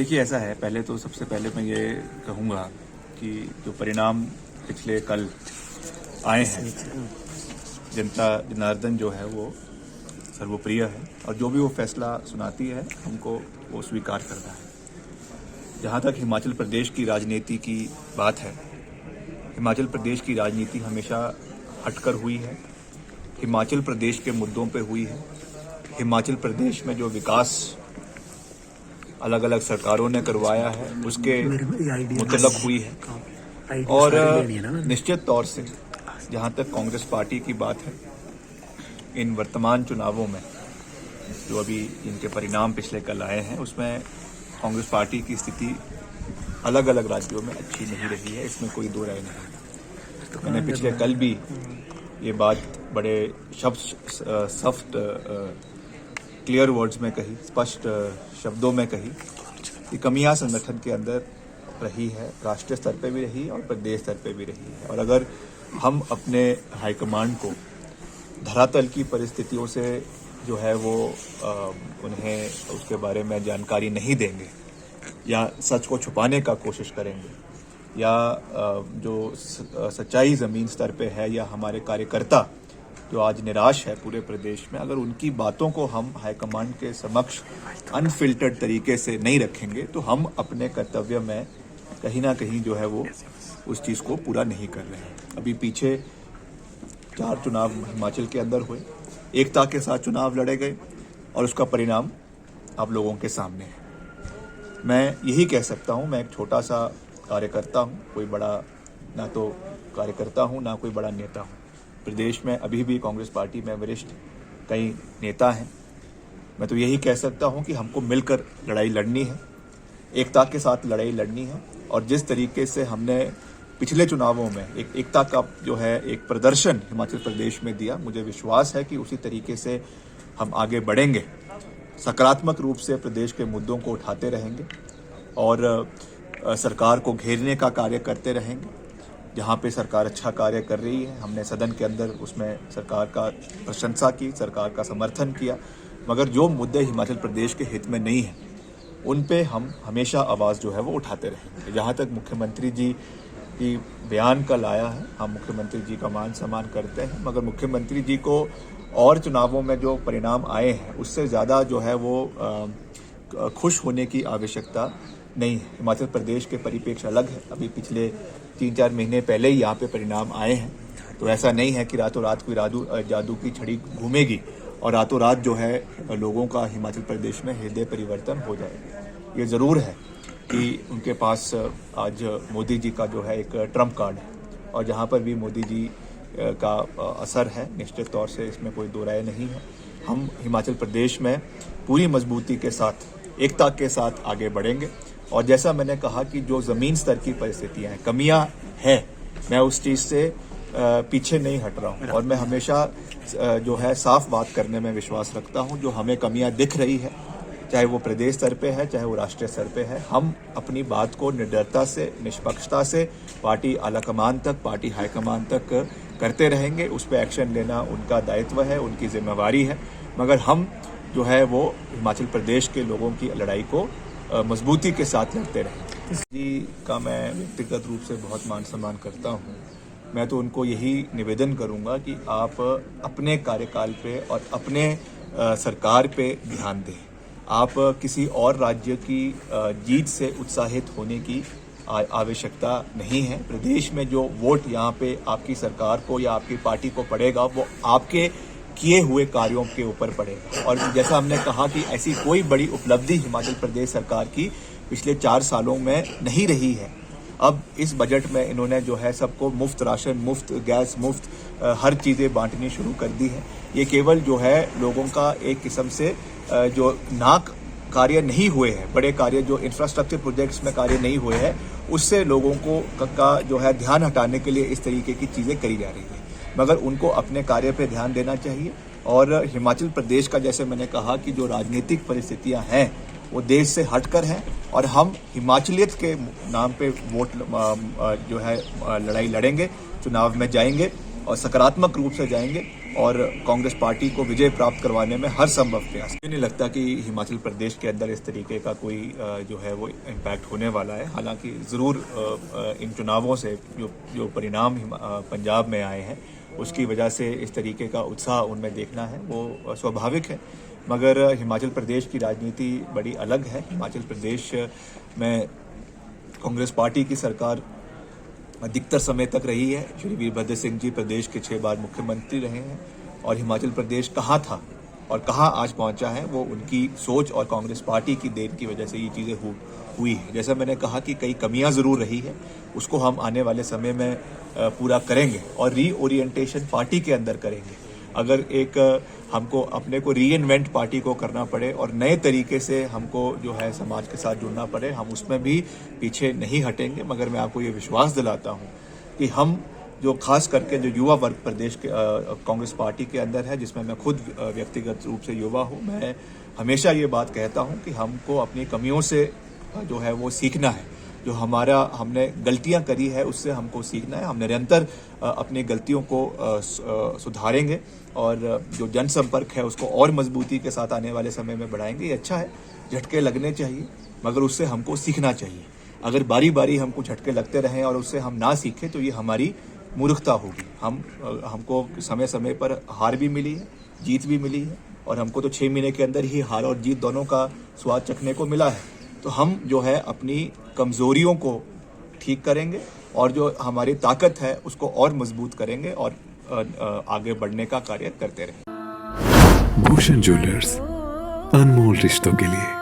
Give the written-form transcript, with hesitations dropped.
देखिए ऐसा है, पहले तो सबसे पहले मैं ये कहूँगा कि जो परिणाम पिछले कल आए हैं, जनता जनार्दन जो है वो सर्वप्रिय है और जो भी वो फैसला सुनाती है हमको वो स्वीकार करना है। जहाँ तक हिमाचल प्रदेश की राजनीति की बात है, हिमाचल प्रदेश की राजनीति हमेशा हटकर हुई है, हिमाचल प्रदेश के मुद्दों पे हुई है। हिमाचल प्रदेश में जो विकास अलग अलग सरकारों ने करवाया है उसके मुतल्लक हुई है। और निश्चित तौर से जहाँ तक कांग्रेस पार्टी की बात है, इन वर्तमान चुनावों में जो अभी इनके परिणाम पिछले कल आए हैं उसमें कांग्रेस पार्टी की स्थिति अलग अलग राज्यों में अच्छी नहीं रही है, इसमें कोई दो राय नहीं। मैंने पिछले कल भी ये बात बड़े सॉफ्ट क्लियर वर्ड्स में कही, स्पष्ट शब्दों में कही कि कमियां संगठन के अंदर रही है, राष्ट्रीय स्तर पे भी रही और प्रदेश स्तर पे भी रही है। और अगर हम अपने हाईकमांड को धरातल की परिस्थितियों से जो है वो उन्हें उसके बारे में जानकारी नहीं देंगे या सच को छुपाने का कोशिश करेंगे या जो सच्चाई ज़मीन स्तर पे है या हमारे कार्यकर्ता जो आज निराश है पूरे प्रदेश में, अगर उनकी बातों को हम हाईकमांड के समक्ष अनफिल्टर्ड तरीके से नहीं रखेंगे तो हम अपने कर्तव्य में कहीं ना कहीं जो है वो उस चीज़ को पूरा नहीं कर रहे हैं। अभी पीछे 4 चुनाव हिमाचल के अंदर हुए, एकता के साथ चुनाव लड़े गए और उसका परिणाम आप लोगों के सामने है। मैं यही कह सकता हूँ, मैं एक छोटा सा कार्यकर्ता हूँ, कोई बड़ा ना तो कार्यकर्ता हूँ ना कोई बड़ा नेता हूँ। प्रदेश में अभी भी कांग्रेस पार्टी में वरिष्ठ कई नेता हैं। मैं तो यही कह सकता हूं कि हमको मिलकर लड़ाई लड़नी है, एकता के साथ लड़ाई लड़नी है। और जिस तरीके से हमने पिछले चुनावों में एक एकता का जो है एक प्रदर्शन हिमाचल प्रदेश में दिया, मुझे विश्वास है कि उसी तरीके से हम आगे बढ़ेंगे, सकारात्मक रूप से प्रदेश के मुद्दों को उठाते रहेंगे और सरकार को घेरने का कार्य करते रहेंगे। जहाँ पे सरकार अच्छा कार्य कर रही है, हमने सदन के अंदर उसमें सरकार का प्रशंसा की, सरकार का समर्थन किया, मगर जो मुद्दे हिमाचल प्रदेश के हित में नहीं हैं उन पे हम हमेशा आवाज़ जो है वो उठाते रहेंगे। जहाँ तक मुख्यमंत्री जी की बयान कल आया है, हम मुख्यमंत्री जी का मान सम्मान करते हैं, मगर मुख्यमंत्री जी को और चुनावों में जो परिणाम आए हैं उससे ज़्यादा जो है वो खुश होने की आवश्यकता नहीं है। हिमाचल प्रदेश के परिप्रेक्ष्य अलग है। अभी पिछले 3-4 महीने पहले ही यहाँ पे परिणाम आए हैं, तो ऐसा नहीं है कि रातों रात कोई जादू की छड़ी घूमेगी और रातों रात जो है लोगों का हिमाचल प्रदेश में हृदय परिवर्तन हो जाएगा। ये ज़रूर है कि उनके पास आज मोदी जी का जो है एक ट्रम्प कार्ड है और जहाँ पर भी मोदी जी का असर है, निश्चित तौर से इसमें कोई दो राय नहीं है। हम हिमाचल प्रदेश में पूरी मजबूती के साथ, एकता के साथ आगे बढ़ेंगे और जैसा मैंने कहा कि जो ज़मीन स्तर की परिस्थितियाँ हैं, कमियाँ हैं, मैं उस चीज़ से पीछे नहीं हट रहा हूँ और मैं हमेशा जो है साफ बात करने में विश्वास रखता हूँ। जो हमें कमियाँ दिख रही है, चाहे वो प्रदेश स्तर पे है चाहे वो राष्ट्रीय स्तर पे है, हम अपनी बात को निडरता से, निष्पक्षता से पार्टी आलाकमान तक, पार्टी हाईकमान तक करते रहेंगे। उस पर एक्शन लेना उनका दायित्व है, उनकी जिम्मेवारी है, मगर हम जो है वो हिमाचल प्रदेश के लोगों की लड़ाई को मजबूती के साथ लड़ते रहें। जी का मैं व्यक्तिगत रूप से बहुत मान सम्मान करता हूँ। मैं तो उनको यही निवेदन करूँगा कि आप अपने कार्यकाल पे और अपने सरकार पे ध्यान दें। आप किसी और राज्य की जीत से उत्साहित होने की आवश्यकता नहीं है। प्रदेश में जो वोट यहाँ पे आपकी सरकार को या आपकी पार्टी को पड़ेगा वो आपके किए हुए कार्यों के ऊपर पड़ेगा। और जैसा हमने कहा कि ऐसी कोई बड़ी उपलब्धि हिमाचल प्रदेश सरकार की पिछले 4 सालों में नहीं रही है। अब इस बजट में इन्होंने जो है सबको मुफ्त राशन, मुफ्त गैस, मुफ्त हर चीज़ें बांटनी शुरू कर दी है। ये केवल जो है लोगों का एक किस्म से जो नाक कार्य नहीं हुए हैं, बड़े कार्य जो इंफ्रास्ट्रक्चर प्रोजेक्ट्स में कार्य नहीं हुए हैं, उससे लोगों को का जो है ध्यान हटाने के लिए इस तरीके की चीज़ें करी जा रही है। मगर उनको अपने कार्य पे ध्यान देना चाहिए। और हिमाचल प्रदेश का, जैसे मैंने कहा कि जो राजनीतिक परिस्थितियां हैं वो देश से हटकर हैं और हम हिमाचलियत के नाम पे वोट जो है लड़ाई लड़ेंगे, चुनाव में जाएंगे और सकारात्मक रूप से जाएंगे और कांग्रेस पार्टी को विजय प्राप्त करवाने में हर संभव प्रयास। मुझे नहीं लगता कि हिमाचल प्रदेश के अंदर इस तरीके का कोई जो है वो इम्पैक्ट होने वाला है। हालांकि ज़रूर इन चुनावों से जो परिणाम पंजाब में आए हैं उसकी वजह से इस तरीके का उत्साह उनमें देखना है वो स्वाभाविक है, मगर हिमाचल प्रदेश की राजनीति बड़ी अलग है। हिमाचल प्रदेश में कांग्रेस पार्टी की सरकार अधिकतर समय तक रही है। श्री वीरभद्र सिंह जी प्रदेश के 6 बार मुख्यमंत्री रहे हैं और हिमाचल प्रदेश कहाँ था और कहाँ आज पहुंचा है वो उनकी सोच और कांग्रेस पार्टी की देन की वजह से ये चीज़ें हुई है। जैसा मैंने कहा कि कई कमियां ज़रूर रही है, उसको हम आने वाले समय में पूरा करेंगे और रीओरिएंटेशन पार्टी के अंदर करेंगे। अगर एक हमको अपने को रीइन्वेंट पार्टी को करना पड़े और नए तरीके से हमको जो है समाज के साथ जुड़ना पड़े, हम उसमें भी पीछे नहीं हटेंगे। मगर मैं आपको ये विश्वास दिलाता हूँ कि हम जो खास करके जो युवा वर्ग प्रदेश के कांग्रेस पार्टी के अंदर है, जिसमें मैं खुद व्यक्तिगत रूप से युवा हूँ, मैं हमेशा ये बात कहता हूँ कि हमको अपनी कमियों से जो है वो सीखना है। जो हमने गलतियां करी है उससे हमको सीखना है। हम निरंतर अपनी गलतियों को सुधारेंगे और जो जनसंपर्क है उसको और मजबूती के साथ आने वाले समय में बढ़ाएंगे। ये अच्छा है, झटके लगने चाहिए मगर उससे हमको सीखना चाहिए। अगर बारी बारी हमको झटके लगते रहें और उससे हम ना सीखें तो ये हमारी मूर्खता होगी। हमको समय समय पर हार भी मिली है, जीत भी मिली है और हमको तो 6 महीने के अंदर ही हार और जीत दोनों का स्वाद चखने को मिला है। तो हम जो है अपनी कमजोरियों को ठीक करेंगे और जो हमारी ताकत है उसको और मजबूत करेंगे और आगे बढ़ने का कार्य करते रहेंगे। भूषण ज्वेलर्स, अनमोल रिश्तों के लिए।